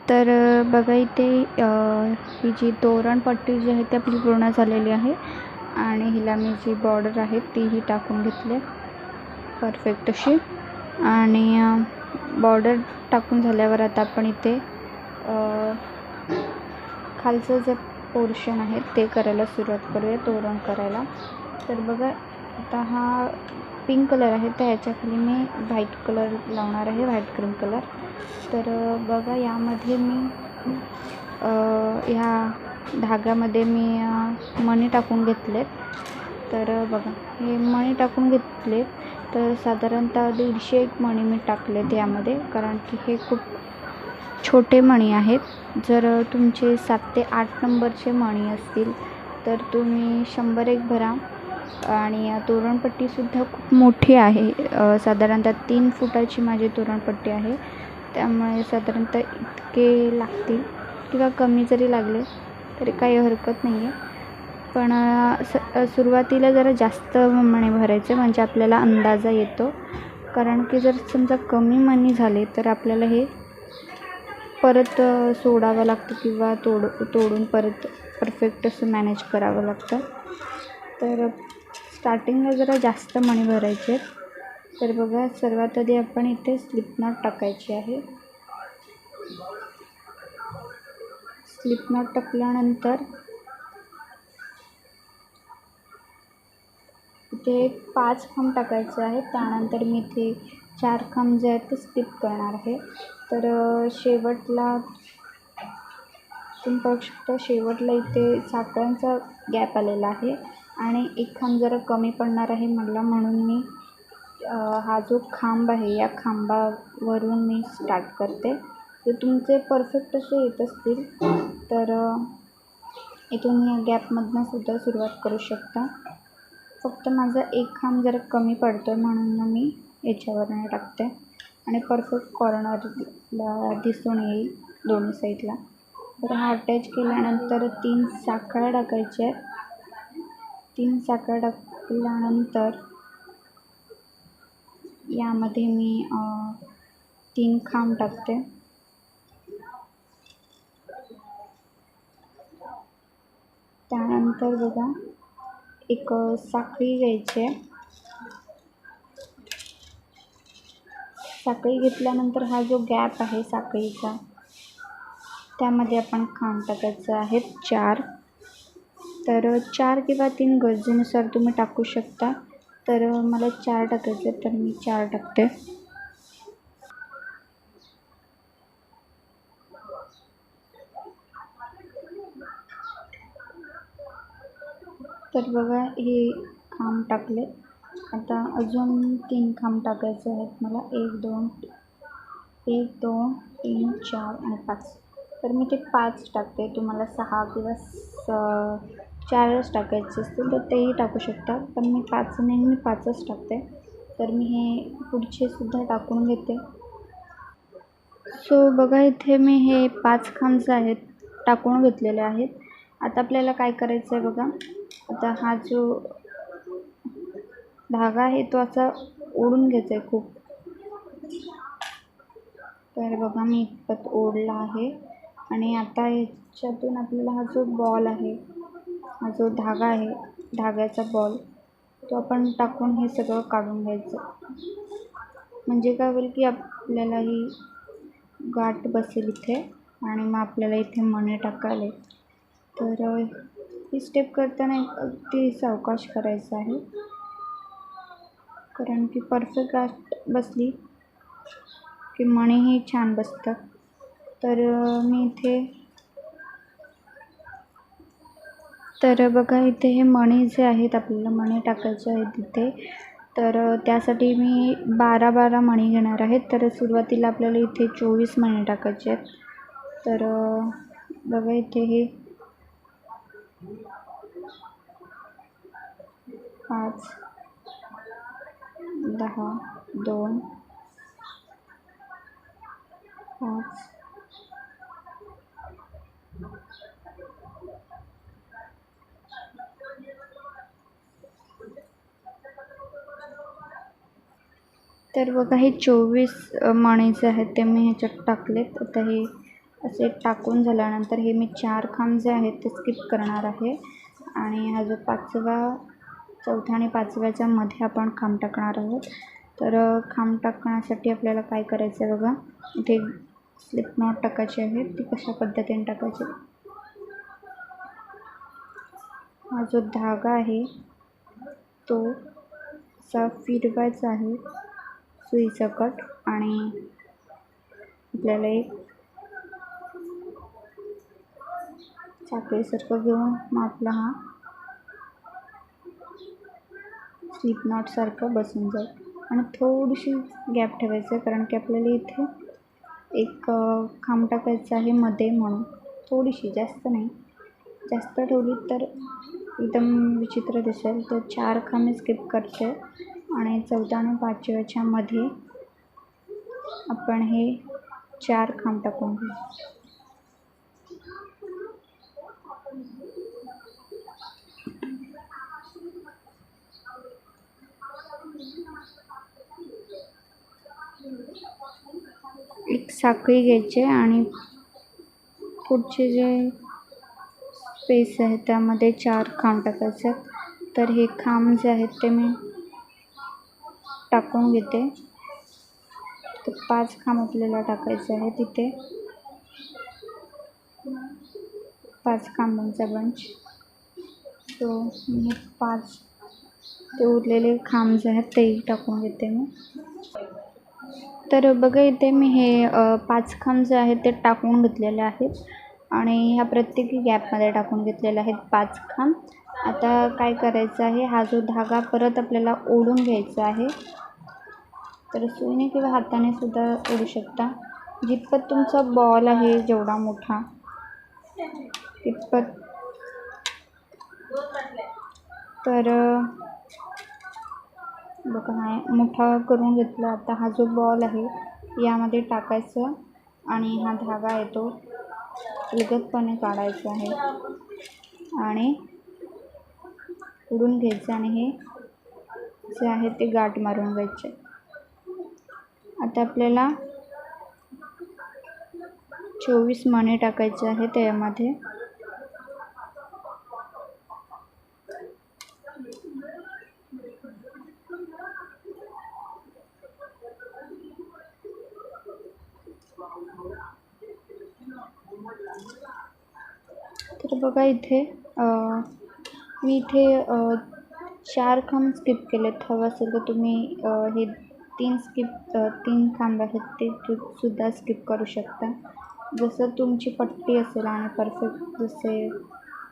तर बघा इथे ही जी तोरणपट्टी जी आहे ती आपली पूर्ण झालेली आहे आणि हिला मी जी बॉर्डर आहे तीही टाकून घेतली परफेक्ट अशी. आणि बॉर्डर टाकून झाल्यावर आता आपण इथे खालचं जे पोर्शन आहे ते करायला सुरुवात करूया, तोरण करायला. तर बघा आता हा पिंक कलर आहे, तर ह्याच्याखाली मी व्हाईट कलर लावणार आहे, व्हाईट क्रीम कलर. तर बघा यामध्ये मी ह्या धाग्यामध्ये मी मणी टाकून घेतलेत. तर बघा हे मणी टाकून घेतलेत, तर साधारणतः 150 मणी मी टाकलेत यामध्ये, कारण की हे खूप छोटे मणी आहेत. जर तुमचे 7 ते 8 नंबरचे मणी असतील तर तुम्ही 100 भरा. आणि तोरणपट्टीसुद्धा खूप मोठी आहे, साधारणतः 3 फुटाची माझी तोरणपट्टी आहे, त्यामुळे साधारणतः इतके लागतील किंवा कमी जरी लागले तरी काही हरकत नाही आहे. पण सुरुवातीला जरा जास्त मणी भरायचे म्हणजे आपल्याला अंदाजा येतो, कारण की जर समजा कमी मणी झाले तर आपल्याला हे परत सोडावं लागतं किंवा तोडून परत परफेक्ट असं मॅनेज करावं लागतं. तर स्टार्टिंगला जरा जास्त मणी भरायचे. तर बघा सर्वात आधी आपण इथे स्लिप नॉट टाकायची आहे. स्लिप नॉट टाकल्यानंतर इथे 5 खांब टाकायचे आहेत. त्यानंतर मी इथे 4 खांब जे आहेत ते स्किप करणार आहे. तर शेवटला तुम्ही बघू शकता, शेवटला इथे साखळ्यांचा गॅप आलेला आहे आणि एक खांब जरा कमी पडणार आहे मला, म्हणून मी हा जो खांब आहे या खांबावरून मी स्टार्ट करते. जर तुमचे परफेक्ट असे येत असतील तर इथून या गॅपमधनं सुद्धा सुरुवात करू शकता. फक्त माझा एक खांब जरा कमी पडतो आहे म्हणून मी याच्यावरून टाकते आणि परफेक्ट कॉर्नरला दिसून येईल दोन्ही साईडला. तर हा अटॅच केल्यानंतर 3 साखळ्या टाकायच्या आहेत. 3 साखळ्या टाकल्यानंतर यामध्ये मी 3 खांब टाकते. त्यानंतर बघा एक साखळी घ्यायची आहे. साखळी घेतल्यानंतर हा जो गॅप आहे साखळीचा त्यामध्ये आपण खांब टाकायचे आहेत 4. तर 4 किंवा 3 गरजेनुसार तुम्ही टाकू शकता. तर मला 4 टाकायचे तर मी 4 टाकते. तर बघा हे खांब टाकले. आता अजून 3 खांब टाकायचे आहेत मला. 1 2 3 4 आणि 5. तर मी ते 5 टाकते. तुम्हाला 6 किंवा 4च टाकायचे असतील तर तेही टाकू शकता, पण मी 5 नाही, मी 5च टाकते. तर मी हे पुढचे सुद्धा टाकून घेते. सो बघा इथे मी हे 5 खांब जे आहेत टाकून घेतलेले आहेत. आता आपल्याला काय करायचं आहे बघा, आता हा जो धागा आहे तो असा ओढून घ्यायचा आहे खूप. तर बघा मी इतपत ओढला आहे आणि आता याच्यातून आपल्याला हा जो बॉल आहे, हा जो धागा आहे, धाग्याचा बॉल तो आपण टाकून हे सगळं काढून घ्यायचं. म्हणजे काय होईल की आपल्याला ही गाठ बसेल इथे आणि मग आपल्याला इथे मणी टाकायला. तर ही स्टेप करताना अगदी सावकाश करायचं आहे, कारण की परफेक्ट गाठ बसली की मणीही छान बसतात. तर मी इथे तर बघा इथे हे मणी जे आहेत आपल्याला मणी टाकायचे आहेत इथे. तर त्यासाठी मी 12 मणी घेणार आहेत. तर सुरुवातीला आपल्याला इथे 24 मणी टाकायचे आहेत. तर बघा इथे हे 5 10 2 5 तर बघा हे 24 मणी जे आहेत ते मी ह्याच्यात टाकलेत. आता हे असे टाकून झाल्यानंतर हे मी 4 खांब जे आहेत ते स्किप करणार आहे आणि हा जो 5वा, 4थ्या आणि 5व्याच्या मध्ये आपण खांब टाकणार आहोत. तर खांब टाकण्यासाठी आपल्याला काय करायचं आहे बघा, इथे स्लिप नॉट टाकायची आहे. ती कशा पद्धतीने टाकायची, हा जो धागा आहे तो असा फिरवायचा आहे सुईसकट आणि आपल्याला एक साखळीसारखं घेऊन मग आपला हा स्लिप नॉटसारखं बसून जाईल. आणि थोडीशी गॅप ठेवायचं कारण की आपल्याला इथे एक खांब टाकायचं आहे मध्ये, म्हणून थोडीशी, जास्त नाही. जास्त ठेवली तर एकदम विचित्र दिसेल. तर 4 खांब मी स्किप करते आणि 4थ्या आणि 5व्याच्या मध्ये आपण हे 4 खांब टाकून घेऊ. एक साखळी घ्यायची आणि पुढचे जे स्पेस आहे त्यामध्ये 4 खांब टाकायचे. तर हे खांब जे आहेत ते मी टाकून घेते. तर 5 खांब आपल्याला टाकायचे आहे तिथे, 5 खांबांचा बंच. तो मी 5 ते उरलेले खांब जे आहेत तेही टाकून घेते मी. तर बघा इथे मी हे 5 खांब जे आहेत ते टाकून घेतलेले आहेत आणि ह्या प्रत्येकी गॅपमध्ये टाकून घेतलेले आहेत 5 खांब. आता काय करायचं आहे, हा जो धागा परत आपल्याला ओढून घ्यायचा आहे. तर सुईने किंवा हाताने सुद्धा ओढू शकता, जितपत तुमचा बॉल आहे जेवढा मोठा तितपत. तर बघा हा मोठा करून घेतला. आता हा जो बॉल आहे यामध्ये टाकायचं आणि हा धागा आहे तो लगतपणे काढायचा आहे आणि ओढून घ्यायचं आणि हे जे आहे ते गाठ मारून घ्यायचे. आता आपल्याला 24 मणी टाकायचे आहे त्यामध्ये. तर बघा इथे मी इथे 4 खांब स्किप केलेत. हवं असेल तर तुम्ही हे 3 खांब आहेत ते सुद्धा स्किप करू शकता. जसं तुमची पट्टी असेल आणि परफेक्ट जसे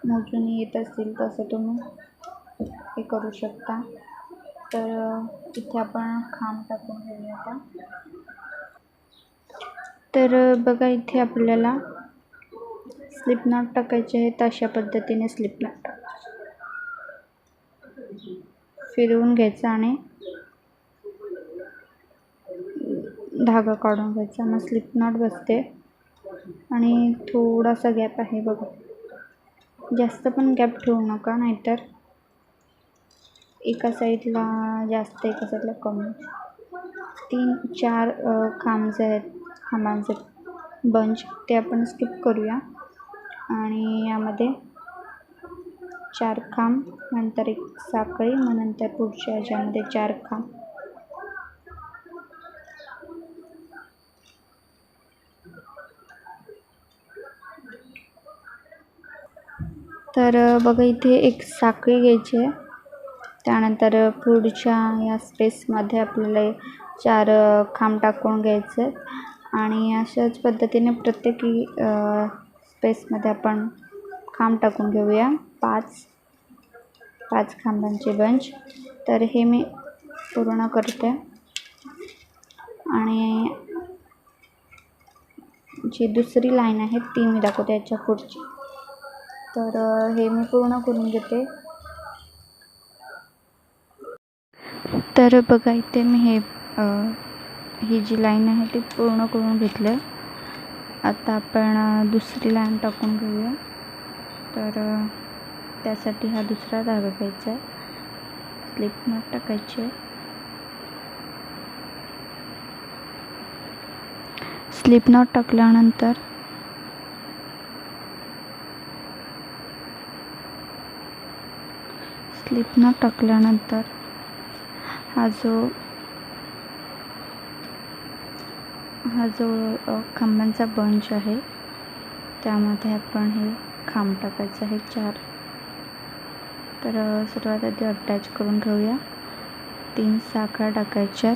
मोजून येत असतील तसं तुम्ही हे करू शकता. तर इथे आपण खांब टाकून घेऊया आता. तर बघा इथे आपल्याला स्लिप नॉट टाकायचे आहेत. अशा पद्धतीने स्लिप नॉट फिरवून घ्यायचा आणि धागा काढून घ्यायचा. मग स्लिप नॉट बसते आणि थोडासा गॅप आहे बघा, जास्त पण गॅप ठेवू नका, नाहीतर एका साईडला जास्त एका साईडला कमी. 3-4 खांब जे आहेत, खांबांचे बंच ते आपण स्किप करूया आणि यामध्ये 4 खांब, नंतर एक साखळी, मग नंतर पुढच्या ह्याच्यामध्ये 4 खांब. तर बघा इथे एक साखळी घ्यायची आहे. त्यानंतर पुढच्या या स्पेसमध्ये आपल्याला 4 खांब टाकून घ्यायचे आणि अशाच पद्धतीने प्रत्येकी स्पेसमध्ये आपण खांब टाकून घेऊया. 5 खांबांचे बंच. तर हे मी पूर्ण करते आणि जी दुसरी लाईन आहे ती मी दाखवते याच्या पुढची. तर हे मी पूर्ण करून घेते. तर बघा इथे मी ही जी लाईन आहे ती पूर्ण करून घेतलं. आता आपण दुसरी लाईन टाकून घेऊया. तर त्यासाठी हा दुसरा धागा घ्यायचा आहे, स्लिप नॉट टाकायची आहे. स्लिप नॉट टाकल्यानंतर स्लिप नॉट टाकल्यानंतर हा जो खांबांचा बंच आहे त्यामध्ये आपण हे खांब टाकायचं आहे 4. तर सर्वात आधी अटॅच करून घेऊया. 3 साखळ्या टाकायच्या,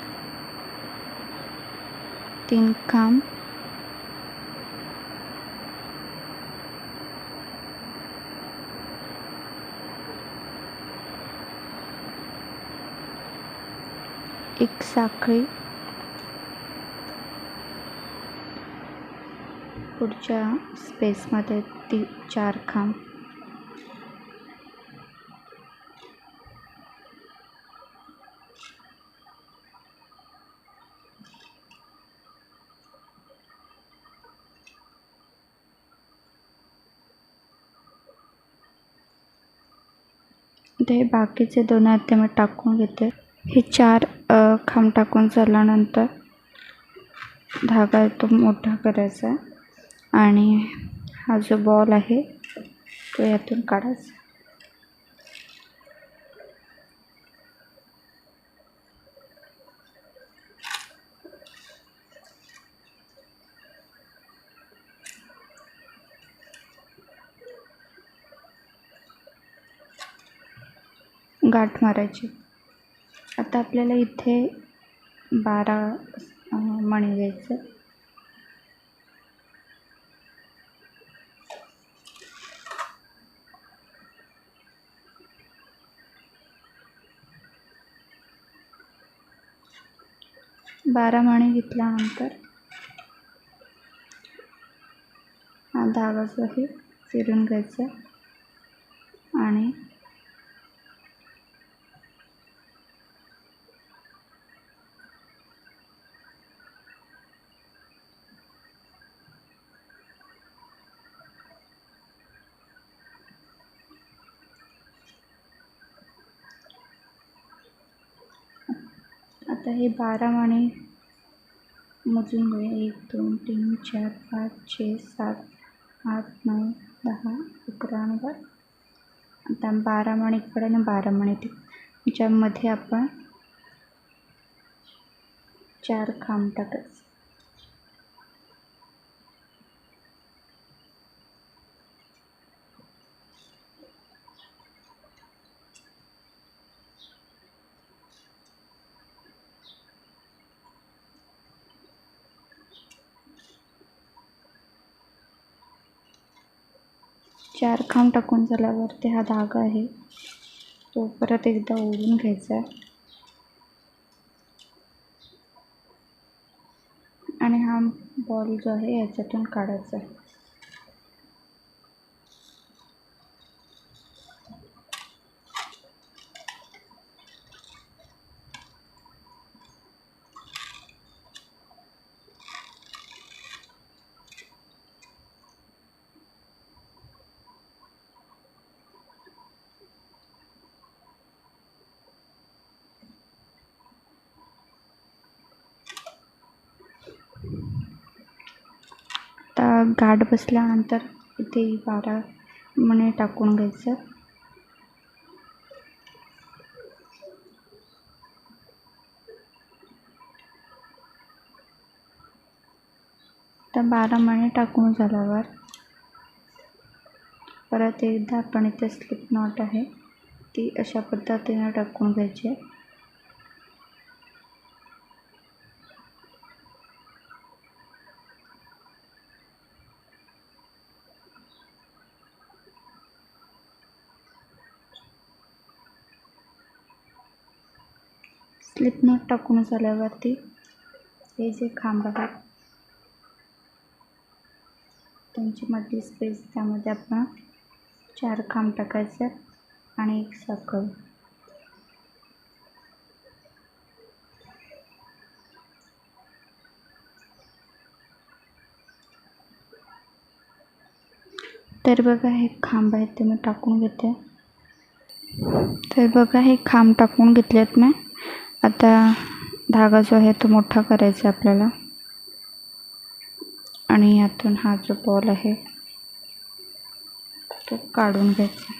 3 खांब, एक साखळी, पुढच्या स्पेसमध्ये 4 खांब, ते बाकीचे 2 आहेत ते मी टाकून घेते. हे 4 खांब टाकून झाल्यानंतर धागा आहे तो मोठा करायचा आणि हा जो बॉल आहे तो यातून काढायचा. गाठ मारायची. आता आपल्याला इथे 12 मणी घ्यायचे. बारा मणी घेतल्यानंतर हा धागा जो आहे फिरून घ्यायचा आणि आता हे 12 मणी मोजून घेऊया. 1 2 3 4 5 6 7 8 9 10 11 आणि 12. आता 12 मणी इकडे आणि 12 मणी तिकडे, ज्यामध्ये आपण 4 खांब टाकायचे. चार खांब टाकून झाल्यावरती हा धागा आहे तो परत एकदा ओढून घ्यायचा आणि हा बॉल जो आहे याच्यातून काढायचा. आता गाठ बसल्यानंतर इथे 12 मणी टाकून घ्यायचं. आता 12 मणी टाकून झाल्यावर परत एकदा आपण इथे स्लिप नॉट आहे ती अशा पद्धतीने टाकून घ्यायची. स्लिप नॉट टाकून झाल्यावरती हे जे खांब आहेत त्यांची मधली स्पेस त्यामध्ये आपण 4 खांब टाकायचे आणि 1 साखळी. तर बघा हे खांब आहेत ते मी टाकून घेते. तर बघा हे खांब टाकून घेतलेत मी. आता धागा जो आहे तो मोठा करायचा आपल्याला आणि यातून हा जो बॉल आहे तो काढून घ्यायचा.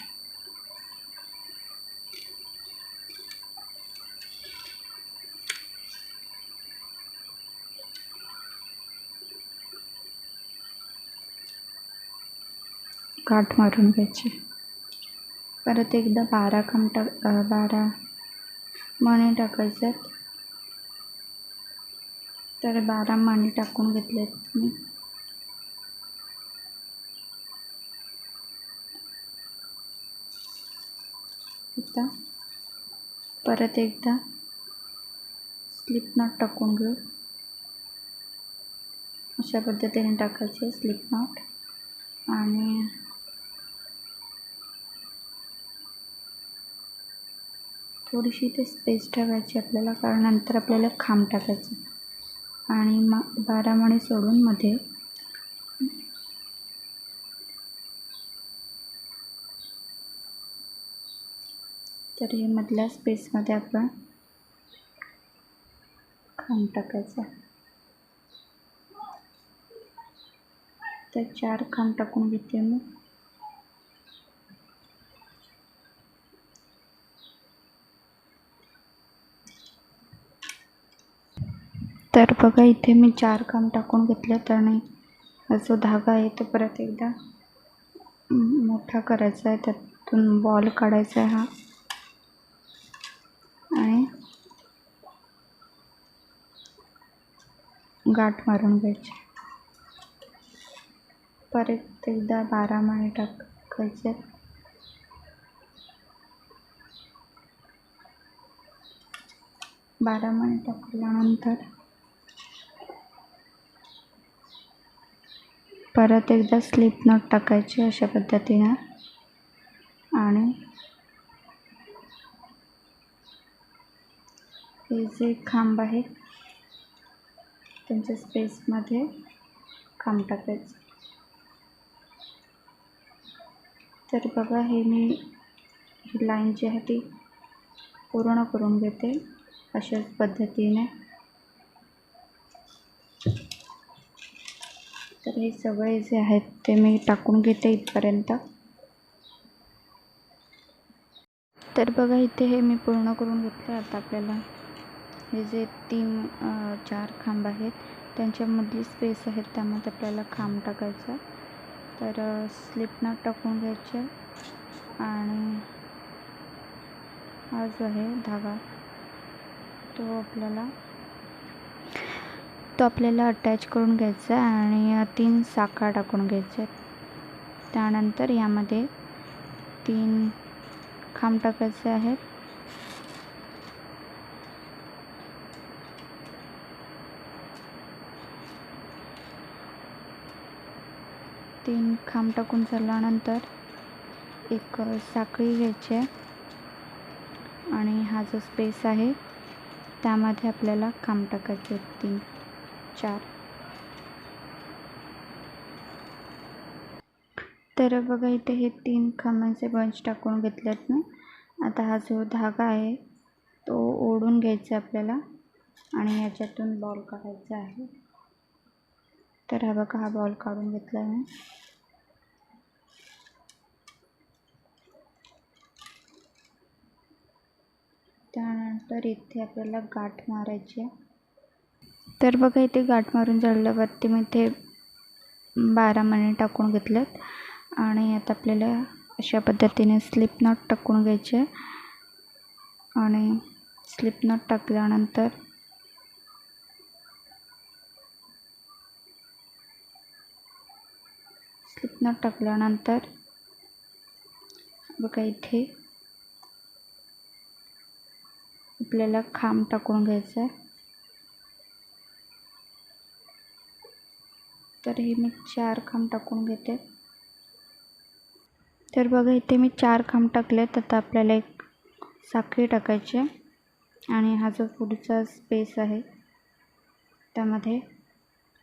गाठ मारून घ्यायची. परत एकदा 12 मणी टाकायचे. तर 12 मणी टाकून घेतलेत मी. आता परत एकदा स्लिप नॉट टाकून घेऊ. अशा पद्धतीने टाकायचे स्लिप नॉट. आणि थोडीशी ते स्पेस ठेवायची आपल्याला, कारण नंतर आपल्याला खांब टाकायचं. आणि 12 मणी सोडून मध्ये तर हे मधल्या स्पेसमध्ये आपण खांब टाकायचा. तर 4 खांब टाकून घेते मी. तर बघा इथे मी 4 खांब टाकून घेतले. तर नाही हा जो धागा आहे तो परत एकदा मोठा करायचा आहे, त्यातून बॉल काढायचा आहे हा. आणि गाठ मारून घ्यायची. परत एकदा 12 मणी टाकायचे. 12 मणी टाकल्यानंतर परत एकदा स्लिप नॉट टाकायचे अशा पद्धतीने. आणि हे जे खांब आहे त्यांच्या स्पेसमध्ये खांब टाकायचं. तर बघा हे मी ही लाईन जी आहे ती पूर्ण करून घेते अशाच पद्धतीने. तर हे सगळे जे आहेत ते मी टाकून घेते इथपर्यंत. तर बघा इथे हे मी पूर्ण करून घेतले. आता आपल्याला हे जे 4 खांब आहेत त्यांच्यामधली स्पेस आहेत त्यामध्ये आपल्याला खांब टाकायचा. तर स्लिप नॉट टाकून घ्यायचे. आणि हा जो आहे धागा तो आपल्याला अटॅच करून घ्यायचा आणि 3 साखळ्या टाकून घ्यायच्या. त्यानंतर यामध्ये 3 खांब टाकायचे आहेत. तीन खांब टाकून झाल्यानंतर एक साखळी घ्यायची आहे आणि हा जो स्पेस आहे त्यामध्ये आपल्याला खांब टाकायचे 3, 4. तर बघा इथे हे 3 खांबांचे बंच टाकून घेतलेत मी. आता हा जो धागा आहे तो ओढून घ्यायचा आपल्याला आणि याच्यातून बॉल काढायचा आहे. तर हा बघा हा बॉल काढून घेतला आहे. त्यानंतर इथे आपल्याला गाठ मारायची आहे. तर बघा इथे गाठ मारून झाल्यावरती मी इथे 12 मणी टाकून घेतलेत. आणि आता आपल्याला अशा पद्धतीने स्लिप नॉट टाकून घ्यायचे. आणि स्लिप नॉट टाकल्यानंतर बघा इथे आपल्याला खांब टाकून घ्यायचा आहे. तर हे मी 4 खांब टाकून घेते. तर बघा इथे मी 4 खांब टाकलेत. आता आपल्याला एक साखळी टाकायची आणि हा जो पुढचा स्पेस आहे त्यामध्ये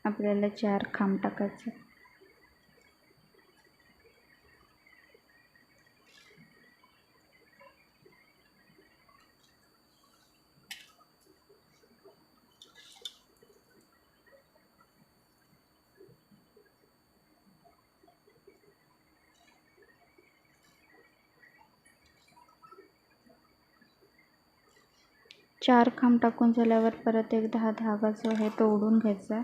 आपल्याला 4 खांब टाकायचे. चार खांब टाकून झाल्यावर परत एकदा हा धागा जो आहे तो ओढून घ्यायचा.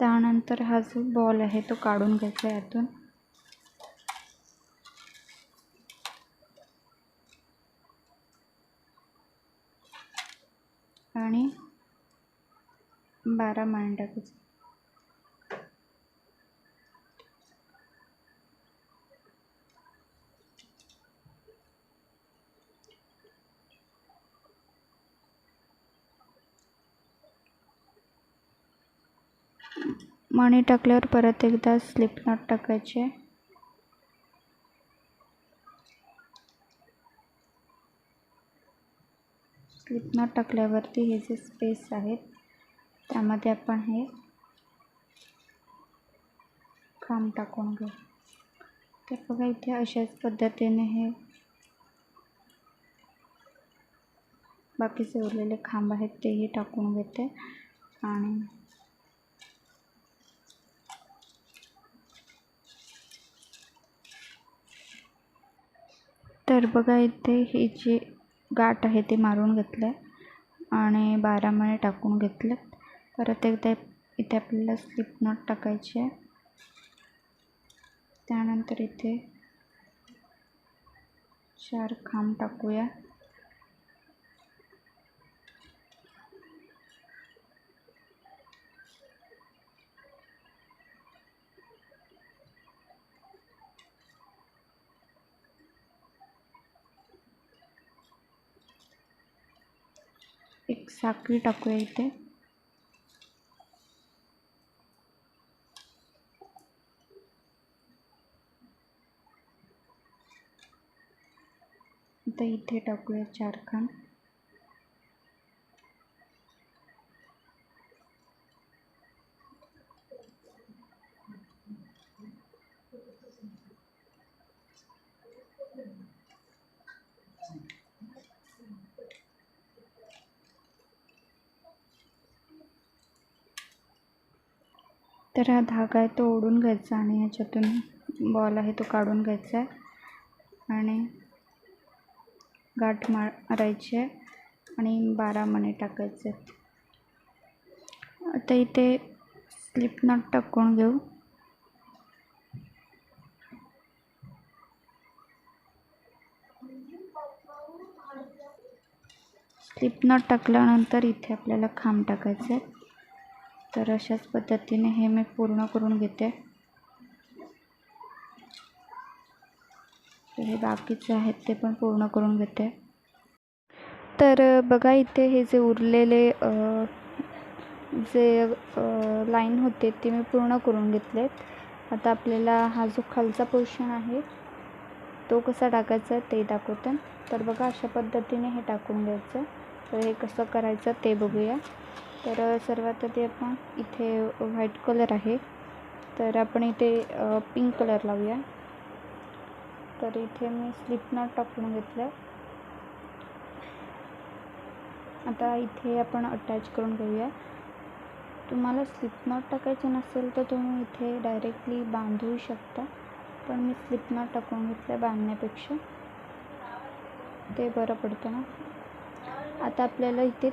त्यानंतर हा जो बॉल आहे तो काढून घ्यायचा यातून. आणि 12 मणी टाकायचे. मणी टाकल्यावर परत एकदा स्लिप नॉट टाकायचे. स्लिप नॉट टाकल्यावरती हे जे स्पेस आहेत त्यामध्ये आपण हे खांब टाकून घेऊ. तर बघा इथे अशाच पद्धतीने हे बाकीचे उरलेले खांब आहेत तेही टाकून घेते. आणि तर बघा इथे हे जे गाठ आहे ते मारून घेतलं आणि 12 मणी टाकून घेतले. परत एकदा इथे आपल्याला स्लिप नॉट टाकायचे आहे. त्यानंतर इथे 4 खांब टाकूया. एक साखळी टाकूया इथे. आता इथे टाकूया 4 खांब. तर हा धागा आहे तो ओढून घ्यायचा आणि ह्याच्यातून बॉल आहे तो काढून घ्यायचा आहे आणि गाठ मारायची आहे आणि 12 मणी टाकायचे. आता इथे स्लिप नॉट टाकून घेऊ. स्लिप नॉट टाकल्यानंतर इथे आपल्याला खांब टाकायचे. तर अशाच पद्धतीने हे मी पूर्ण करून घेते. तर हे बाकीचे आहेत ते पण पूर्ण करून घेते. तर बघा इथे हे जे उरलेले जे लाईन होते ते मी पूर्ण करून घेतलेत. आता आपल्याला हा जो खालचा पोर्शन आहे तो कसा टाकायचा ते दाखवते. तर बघा अशा पद्धतीने हे टाकून द्यायचं. तर हे कसं करायचं ते बघूया. तर सर्वात आधी आपण इथे व्हाईट कलर आहे तर आपण इथे पिंक कलर लावूया. तर इथे मी स्लिप नॉट टाकून घेतलं. आता इथे आपण अटॅच करून घेऊया. तुम्हाला स्लिप नॉट टाकायचं नसेल तर तुम्ही इथे डायरेक्टली बांधू शकता, पण मी स्लिप नॉट टाकून घेतलं बांधण्यापेक्षा, ते बरं पडतं ना. आता आपल्याला इथे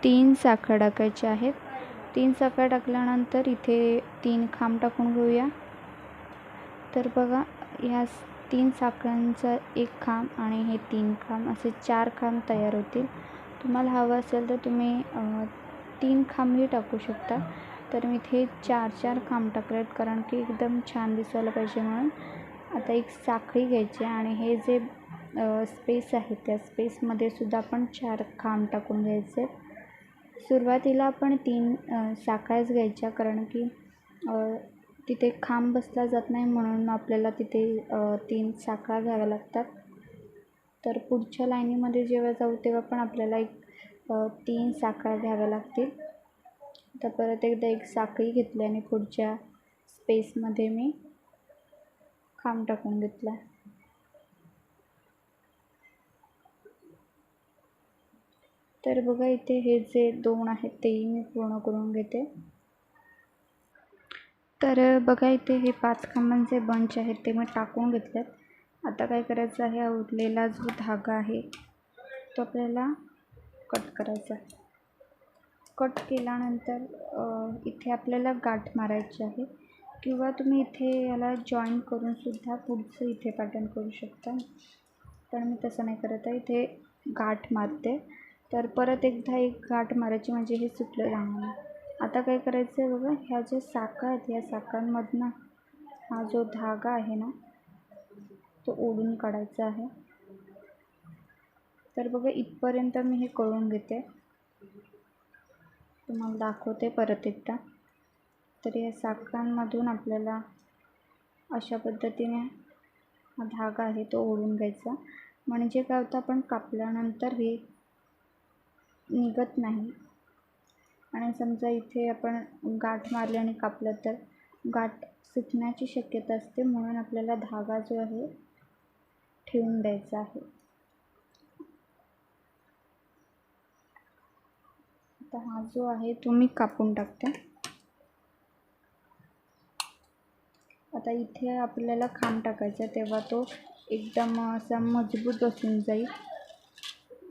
3 साखळ्या टाकायच्या आहेत. 3 साखळ्या टाकल्यानंतर इथे 3 खांब टाकून घेऊया. तर बघा ह्या 3 साखळ्यांचा 1 खांब आणि हे 3 खांब असे 4 खांब तयार होतील. तुम्हाला हवं असेल तर तुम्ही 3 खांबही टाकू शकता. तर मी इथे 4 खांब टाकलेत कारण की एकदम छान दिसायला पाहिजे म्हणून. आता एक साखळी घ्यायची आणि हे जे स्पेस आहे त्या स्पेसमध्ये सुद्धा आपण 4 खांब टाकून घ्यायचे. सुरुवातीला आपण 3 साखळ्याच घ्यायच्या कारण की तिथे खांब बसला जात नाही म्हणून आपल्याला तिथे 3 साखळ्या घ्याव्या लागतात. तर पुढच्या लाईनीमध्ये जेव्हा जाऊ तेव्हा पण आपल्याला 3 साखळ्या घ्याव्या लागतील. तर परत एकदा एक साखळी घेतली आणि पुढच्या स्पेसमध्ये मी खांब टाकून घेतला. तर बघा इथे हे जे 2 आहेत तेही मी पूर्ण करून घेते. तर बघा इथे हे 5 खांबांचे बंच आहेत ते मी टाकून घेतलेत. आता काय करायचं आहे, उरलेला जो धागा आहे तो आपल्याला कट करायचा. कट केल्यानंतर इथे आपल्याला गाठ मारायची आहे, किंवा तुम्ही इथे याला जॉईन करून सुद्धा पुढचं इथे पॅटर्न करू शकता. पण मी तसं नाही करत आहे, इथे गाठ मारते. तर परत एकदा एक गाठ मारायची, म्हणजे हे सुटलं जाणार. आता काय करायचं आहे बघा, ह्या ज्या साखा आहेत या साखांमधनं हा जो धागा आहे ना तो ओढून काढायचा आहे. तर बघा इथपर्यंत मी हे करून घेते, तुम्हाला दाखवते परत एकदा. तर या साखांमधून आपल्याला अशा पद्धतीने हा धागा आहे तो ओढून घ्यायचा, म्हणजे काय होतं, आपण कापल्यानंतर हे निघत नाही. आणि समजा इथे आपण गाठ मारली आणि कापलं तर गाठ सुटण्याची शक्यता असते, म्हणून आपल्याला धागा जो आहे ठेवून द्यायचा आहे. आता हा जो आहे तो मी कापून टाकते. आता इथे आपल्याला खांब टाकायचा, तेव्हा तो एकदम असा मजबूत बसून जाईल,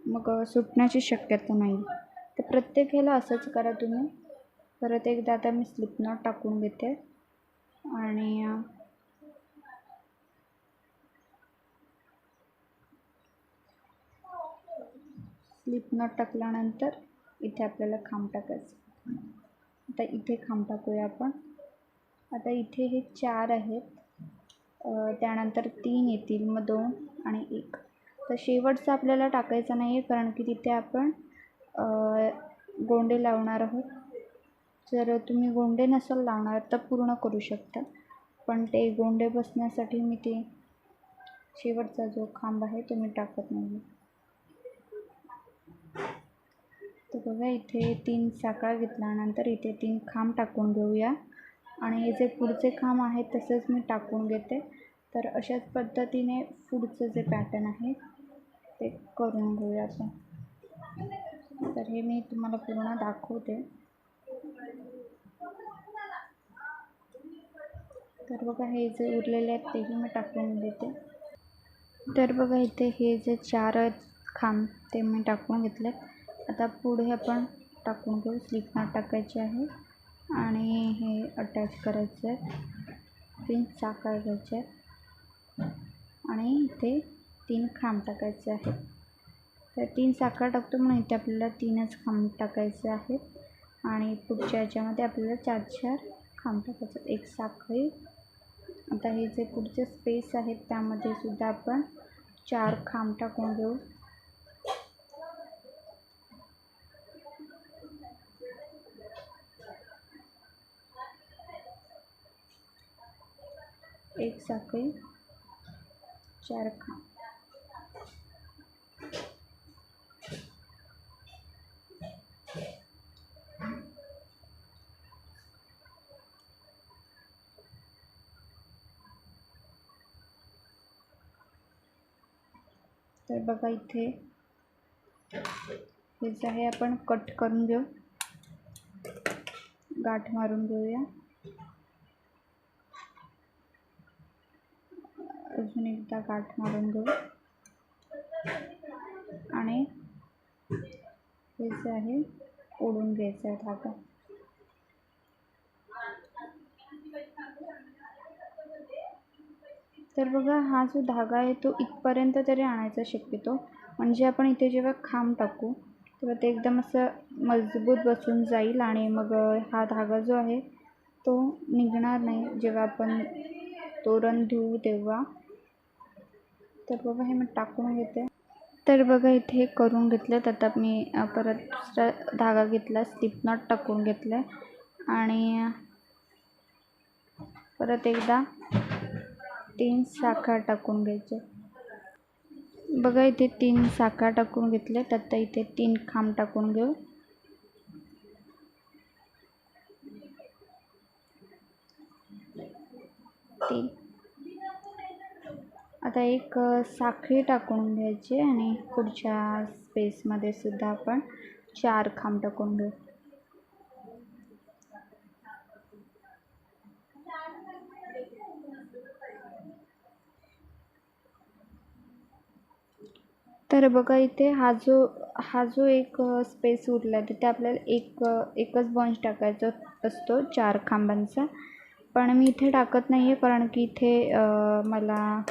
मग सुटण्याची शक्यता नाही. तर प्रत्येक ह्याला असंच करा तुम्ही. परत एकदा आता मी स्लिप नॉट टाकून घेते, आणि स्लिप नॉट टाकल्यानंतर इथे आपल्याला खांब टाकायचं. आता इथे खांब टाकूया आपण. आता इथे हे 4 आहेत, त्यानंतर 3 येतील, मग 2 आणि 1. तर शेवटचं आपल्याला टाकायचं नाही आहे, कारण की तिथे आपण गोंडे लावणार आहोत. जर तुम्ही गोंडे नसाल लावणार तर पूर्ण करू शकता, पण ते गोंडे बसण्यासाठी मी ते शेवटचा जो खांब आहे तो मी टाकत नाही. तर बघा इथे 3 साखळा घेतल्यानंतर इथे 3 खांब टाकून घेऊया, आणि हे जे पुढचे खांब आहेत तसंच मी टाकून घेते. तर अशाच पद्धतीने पुढचं जे पॅटर्न आहे ते करून घेऊया आपण. तर हे मी तुम्हाला पूर्ण दाखवते. तर बघा हे जे उरलेले आहेत तेही मी टाकून देते. तर बघा इथे हे जे 4 खांब ते मी टाकून घेतले. आता पुढे आपण टाकून घेऊ. स्लिप नॉट टाकायची आहे आणि हे अटॅच करायचं आहे. 3 साखळा घ्यायच्या आहेत आणि इथे 3 खांब टाकायचे आहेत. तर 3 साखळा टाकतो म्हणून इथे आपल्याला 3च खांब टाकायचे आहेत, आणि पुढच्या याच्यामध्ये आपल्याला 4-4 खांब टाकायचे, 1 साखळी. आता हे जे पुढचे स्पेस आहेत त्यामध्ये सुद्धा आपण 4 खांब टाकून घेऊ. एक साखळी, 4 खांब. तर बघा इथे हे जे आहे आपण कट करून घेऊ, गाठ मारून घेऊया. अजून एकदा गाठ मारून घेऊ, आणि हे जे आहे ओढून घ्यायचं आहे धागा. तर बघा हा जो धागा आहे तो इथपर्यंत तरी आणायचा शक्यतो, म्हणजे आपण इथे जेव्हा खांब टाकू तेव्हा ते एकदम असं मजबूत बसून जाईल, आणि मग हा धागा जो आहे तो निघणार नाही जेव्हा आपण तोरण धुवू तेव्हा. तर बघा हे मी टाकून घेते. तर बघा इथे करून घेतलेत. आता मी परत दुसरा धागा घेतला, स्लिप नॉट टाकून घेतलं, आणि परत एकदा 3 साखळा टाकून घ्यायचे. बघा इथे 3 साखळा टाकून घेतले. आता इथे 3 खांब टाकून घेऊ. आता एक साखळी टाकून घ्यायची, आणि पुढच्या स्पेसमध्ये सुद्धा आपण 4 खांब टाकून घेऊ. तर बघा इथे हा जो हा जो एक स्पेस उरला आहे तिथे आपल्याला एकच बंच टाकायचा असतो 4 खांबांचा. पण मी इथे टाकत नाही आहे कारण की इथे मला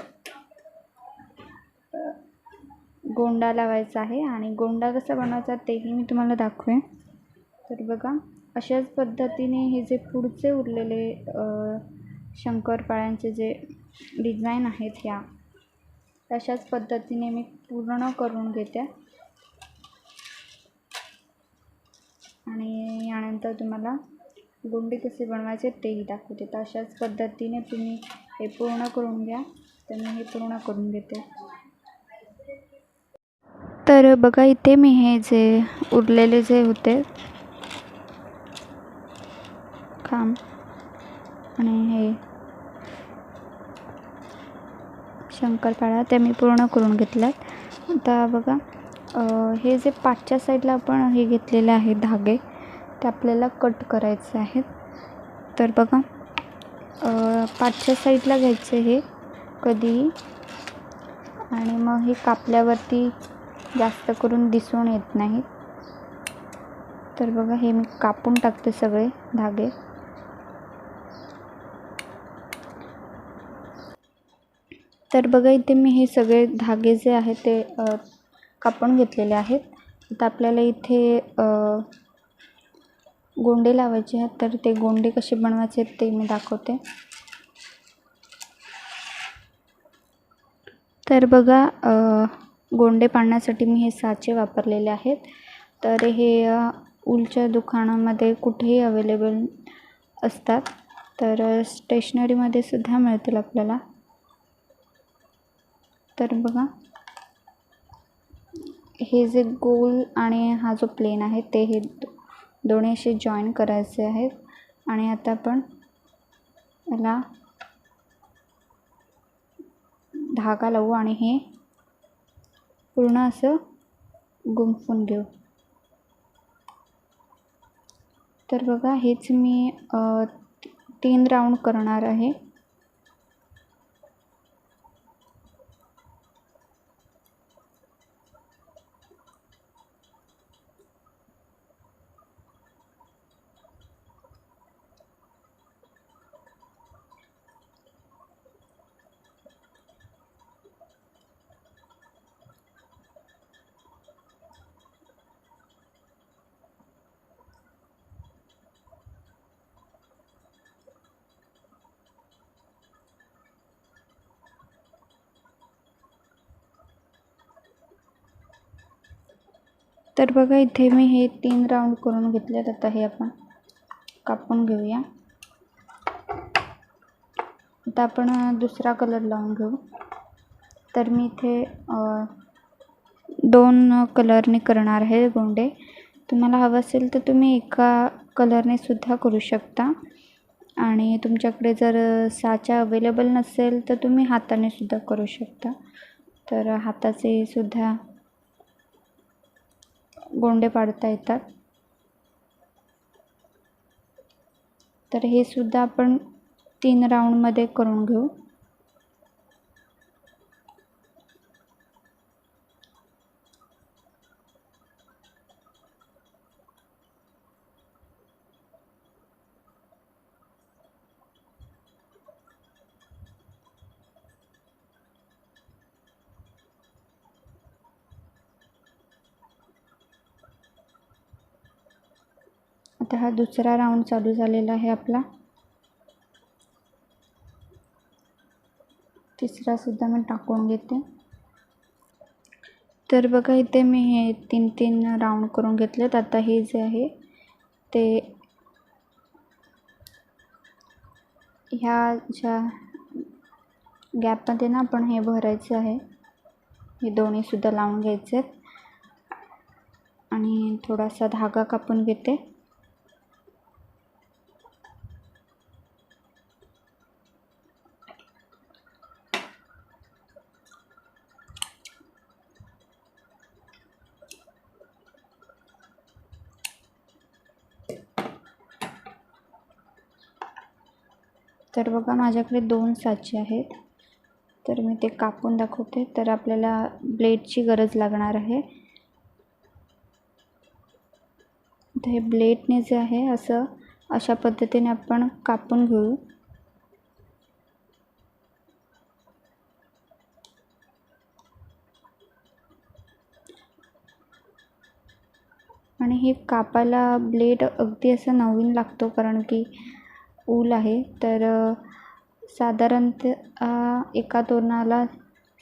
गोंडा लावायचा आहे आणि गोंडा कसा बनवायचा तेही मी तुम्हाला दाखवेन. तर बघा अशाच पद्धतीने हे जे पुढचे उरलेले शंकरपाळ्यांचे जे डिझाईन आहेत ह्या तशाच पद्धतीने मी पूर्ण करून घेते आणि यानंतर तुम्हाला गोंडे कसे बनवायचे तेही दाखवते. तर अशाच पद्धतीने तुम्ही हे पूर्ण करून घ्या. तर मी हे पूर्ण करून घेते. तर बघा इथे मी हे जे उरलेले जे होते खांब आणि हे शंकरपाळ्या ते मी पूर्ण करून घेतल्यात. आता बघा हे जे पाठच्या साईडला आपण हे घेतलेले आहेत धागे ते आपल्याला कट करायचे आहेत. तर बघा पाठच्या साईडला घ्यायचे हे कधीही आणि मग हे कापल्यावरती जास्त करून दिसून येत नाही. तर बघा हे मी कापून टाकते सगळे धागे. तर बघा इथे मी हे सगळे धागे जे आहेत ते कापून घेतलेले आहेत. आता आपल्याला इथे गोंडे लावायचे आहेत. तर ते गोंडे कसे बनवायचे ते मी दाखवते. तर बघा गोंडे पाडण्यासाठी मी हे साचे वापरलेले आहेत. तर हे ऊलच्या दुकानामध्ये कुठेही अवेलेबल असतात. तर स्टेशनरीमध्ये सुद्धा मिळतील आपल्याला. तर बघा हे जे गोल आणि हा जो प्लेन आहे ते हे दोन्ही असे जॉईन करायचे आहेत आणि आता आपण याला धागा लावू आणि हे पूर्ण असं गुंफून घेऊ. तर बघा हेच मी 3 राऊंड करणार आहे. तर बघा इथे मी हे 3 राऊंड करून घेतलेत. आता हे आपण कापून घेऊया. आता आपण दुसरा कलर लावून घेऊ. तर मी इथे 2 कलरने करणार आहे गोंडे. तुम्हाला हवं असेल तर तुम्ही एका कलरने सुद्धा करू शकता आणि तुमच्याकडे जर साचा अवेलेबल नसेल तर तुम्ही हाताने सुद्धा करू शकता. तर हाताचे सुद्धा गोंडे पाडता येतात. तर हे सुद्धा आपण 3 राऊंडमध्ये करून घेऊ. आता हा दुसरा राऊंड चालू झालेला आहे आपला. तिसरा सुद्धा मी टाकून घेते. तर बघा इथे मी हे 3 राऊंड करून घेतलेत. आता हे जे आहे ते ह्या ज्या गॅपमध्ये ना आपण हे भरायचं आहे. हे दोन्ही सुद्धा लावून घ्यायचे आहेत आणि थोडासा धागा कापून घेते. तर बघा माझ्याकडे 2 साचे आहेत. तर मी ते कापून दाखवते. तर आपल्याला ब्लेडची गरज लागणार आहे. आता हे ब्लेडने जे आहे अशा पद्धतीने आपण कापून घेऊ. आणि हे कापायला ब्लेड अगदी असं नवीन लागतो, कारण की ऊल आहे. तर साधारणतः एका तोरणाला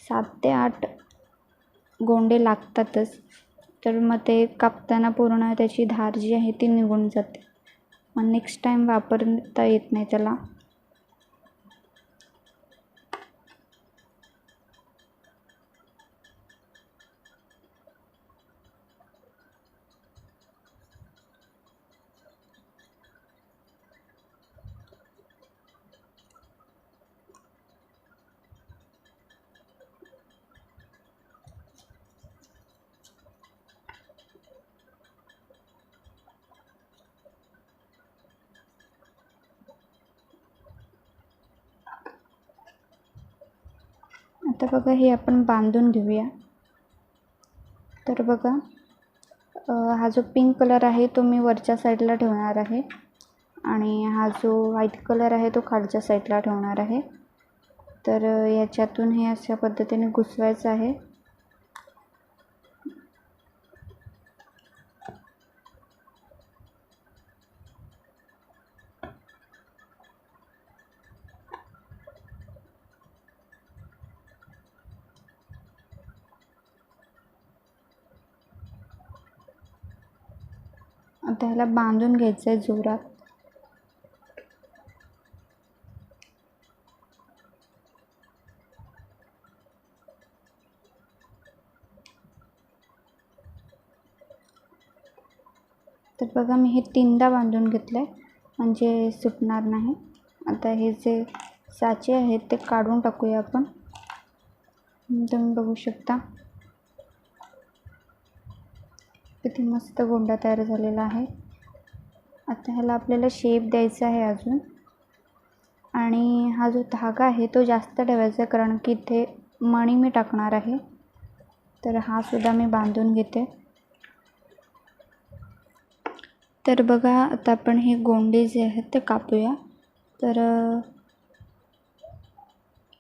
7 ते 8 गोंडे लागतातच. तर मग ते कापताना पूर्ण त्याची धार जी आहे ती निघून जाते, मग नेक्स्ट टाईम वापरता येत नाही त्याला. आता बघा हे आपण बांधून घेऊया. तर बघा हा जो पिंक कलर आहे तो मी वरच्या साईडला ठेवणार आहे आणि हा जो व्हाईट कलर आहे तो खालच्या साईडला ठेवणार आहे. तर याच्यातून हे अशा पद्धतीने घुसवायचं आहे. आता ह्याला बांधून घ्यायचं आहे जोरात. तर बघा मी हे 3दा बांधून घेतलं आहे, म्हणजे सुटणार नाही. आता हे जे साचे आहेत ते काढून टाकूया आपण. तुम्ही बघू शकता किती मस्त गोंडा तयार झालेला आहे. आता ह्याला आपल्याला शेप द्यायचा आहे अजून. आणि हा जो धागा आहे तो जास्त ठेवायचा आहे, कारण की इथे मणी मी टाकणार आहे. तर हा सुद्धा मी बांधून घेते. तर बघा आता आपण हे गोंडे जे आहेत ते कापूया. तर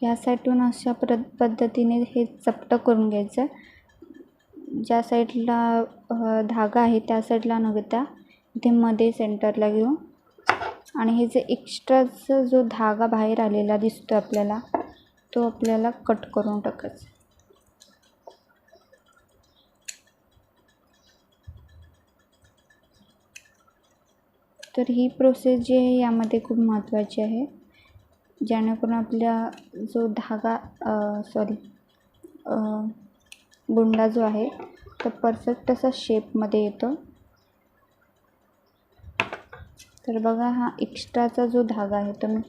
या साईडून अशा पद्धतीने हे चपटं करून घ्यायचं. ज्या साईडला धागा आहे त्या साईडला न घेता इथे मध्ये सेंटरला घेऊ. आणि हे जे एक्स्ट्राचा जो धागा बाहेर आलेला दिसतो आपल्याला, तो आपल्याला कट करून टाकायचा. तर ही प्रोसेस जी आहे यामध्ये खूप महत्त्वाची आहे, जेणेकरून आपला जो धागा गोंडा जो आहे तो परफेक्ट असा शेपमध्ये येतो. तर बघा हा एक्स्ट्राचा जो धागा आहे तो मी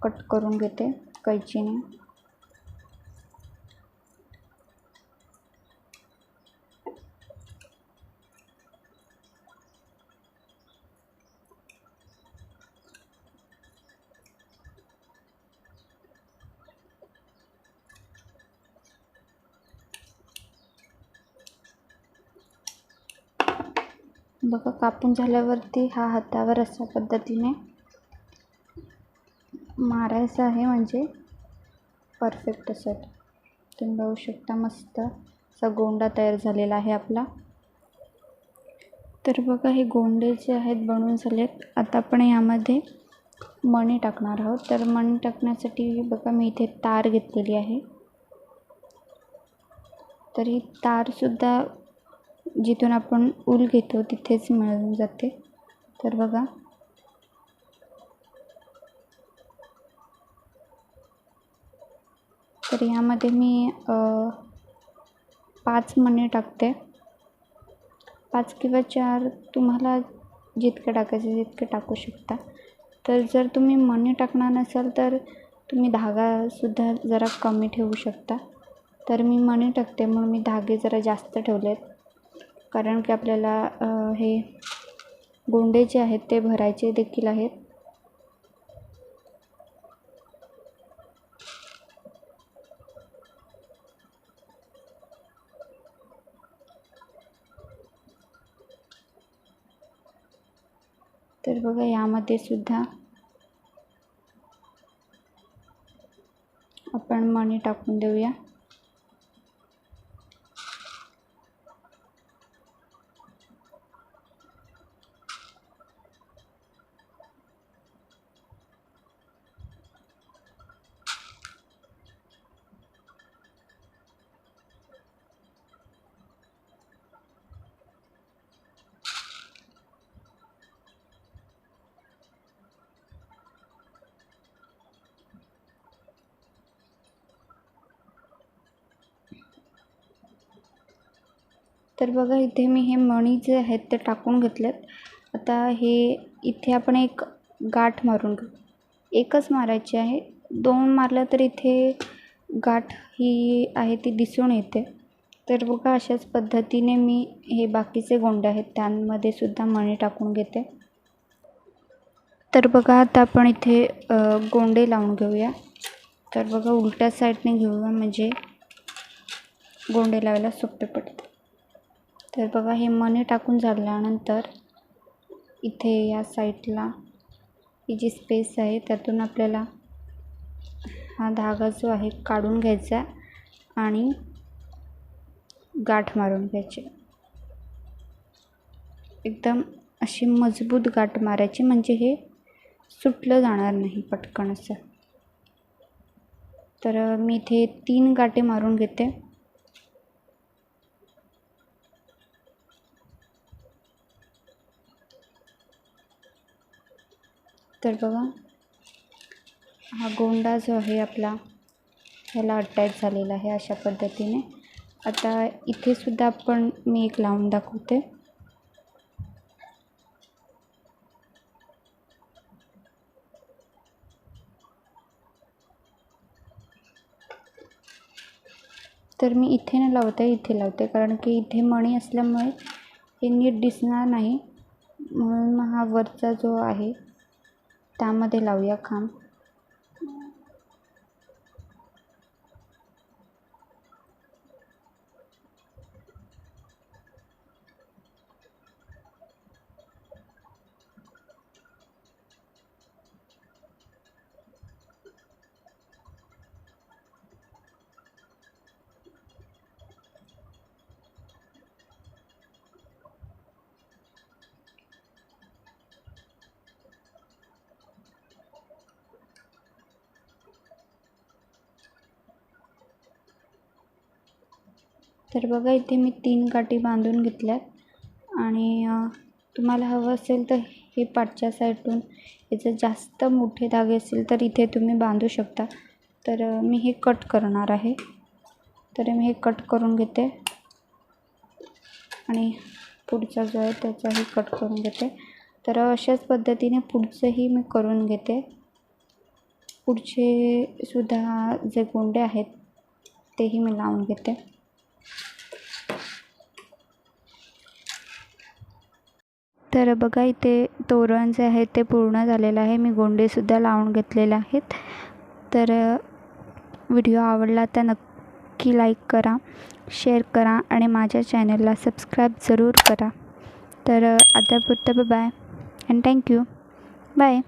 कट करून घेते कैचीने. बघा कापून झाल्यावरती हा हातावर अशा पद्धतीने मारायचा आहे, म्हणजे परफेक्ट असं. तुम्ही बघू शकता मस्त असा गोंडा तयार झालेला आहे आपला. तर बघा हे गोंडे जे आहेत बनवून झालेत. आता आपण यामध्ये मणी टाकणार आहोत. तर मणी टाकण्यासाठी बघा मी इथे तार घेतलेली आहे. तर ही तारसुद्धा जिथून आपण ऊल घेतो तिथेच मिळून जाते. तर बघा तर यामध्ये मी 5 मणी टाकते. 5 किंवा 4 तुम्हाला जितके टाकायचे तितके टाकू शकता. तर जर तुम्ही मणी टाकणार नसाल तर तुम्ही धागासुद्धा जरा कमी ठेवू शकता. तर मी मणी टाकते म्हणून मी धागे जरा जास्त ठेवलेत, कारण की आपल्याला हे गोंडे जे आहेत ते भरायचे देखील आहेत. तर बघा यामध्ये सुद्धा आपण मणी टाकून देऊया. तर बघा इथे मी हे मणी जे आहेत ते टाकून घेतलेत. आता हे इथे आपण एक गाठ मारून घेऊ. एकच मारायची आहे, 2 मारलं तर इथे गाठ ही आहे ती दिसून येते. तर बघा अशाच पद्धतीने मी हे बाकीचे गोंडे आहेत त्यांमध्ये सुद्धा मणी टाकून घेते. तर बघा आता आपण इथे गोंडे लावून घेऊया. तर बघा उलट्या साईडने घेऊया म्हणजे गोंडे लावायला सोपे पडते. तर बघा हे मणी टाकून झाल्यानंतर इथे या साईडला ही जी स्पेस आहे त्यातून आपल्याला हा धागा जो आहे काढून घ्यायचा आणि गाठ मारून घ्यायची. एकदम अशी मजबूत गाठ मारायची म्हणजे हे सुटलं जाणार नाही पटकन असं. तर मी इथे 3 गाठी मारून घेते. तर बघा हा गोंडा जो आहे आपला ह्याला अटॅच झालेला आहे अशा पद्धतीने. आता इथे सुद्धा मी एक लावून दाखवते. तर मी इथे न लावते इथे लावते कारण की इथे मणी असल्यामुळे हे नीट दिसणार नाही, म्हणून मग हा वरचा जो आहे त्यामध्ये लावूया खांब. तर बघा इथे मी 3 गाठी बांधून घेतल्यात आणि तुम्हाला हवं असेल तर हे पाठच्या साईडून याचे जास्त मोठे धागे असेल तर इथे तुम्ही बांधू शकता. तर मी हे कट करणार आहे. तर मी हे कट करून घेते आणि पुढचा जो आहे त्याचाही कट करून घेते. तर अशाच पद्धतीने पुढचंही मी करून घेते. पुढचे सुद्धा जे गोंडे आहेत तेही मी लावून घेते. तर बघा इथे तोरण जे आहे ते पूर्ण झालेलं आहे. मी गोंडेसुद्धा लावून घेतलेले आहेत. तर व्हिडिओ आवडला तर नक्की लाईक करा, शेअर करा आणि माझ्या चॅनलला सबस्क्राईब जरूर करा. तर आतापुरतं बाय अँड थँक्यू. बाय.